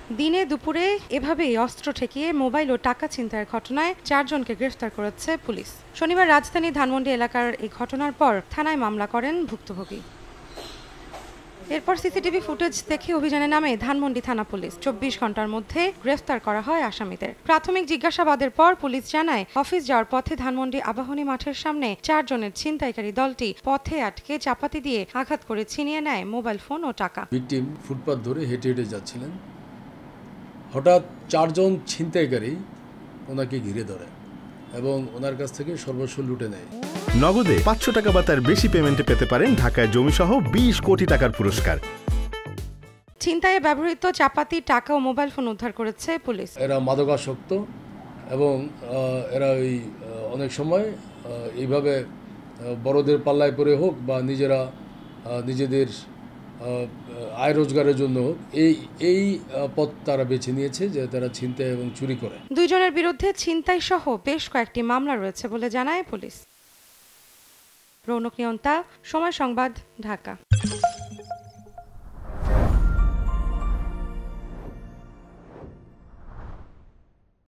দিনে দুপুরে এভাবেই অস্ত্র ঠেকিয়ে মোবাইল ও টাকা ছিনতাইয়ের ঘটনায় 4 জনকে গ্রেফতার করেছে পুলিশ। শনিবার রাজধানীর ধানমন্ডি এলাকার এই ঘটনার পর থানায় মামলা করেন ভুক্তভোগী। এরপর সিসিটিভি ফুটেজ দেখে অভিযানে নামে ধানমন্ডি থানা পুলিশ। 24 ঘন্টার মধ্যে গ্রেফতার করা হয় আসামিদের। প্রাথমিক জিজ্ঞাসাবাদের পর পুলিশ জানায়, অফিস যাওয়ার পথে ধানমন্ডি আবাহনী মাঠের সামনে 4 জনের ছিনতাইকারী দলটি পথে আটকে চাপাতি দিয়ে আঘাত করে ছিনিয়ে নেয় মোবাইল ফোন ও টাকা। ভিকটিম ফুটপাত ধরে হেঁটে হেঁটে যাচ্ছিলেন, হঠাৎ 4 জন ছিনতাইকারী ওনাকে ঘিরে ধরে এবং ওনার কাছ থেকে সর্বস্ব লুটে নেয়। নগদে 500 টাকা বা তার বেশি পেমেন্টে পেতে পারেন ঢাকায় জমিসহ 20 কোটি টাকার পুরস্কার। ছিনতাইয়ে ব্যবহৃত চাপাতি, টাকা ও মোবাইল ফোন উদ্ধার করেছে পুলিশ। এরা মাদকাসক্ত এবং এরা অনেক সময় এইভাবে বড়দের পাল্লায় পড়ে হোক বা নিজেদের আয় রোজগারের জন্য হোক এই পথ তারা বেছে নিয়েছে যে তারা ছিনতাই এবং চুরি করে। 2 জনের বিরুদ্ধে ছিনতাই সহ বেশ কয়েকটি মামলা রয়েছে বলে জানায় পুলিশ। রৌনক নিয়ন্তা, সময় সংবাদ, ঢাকা।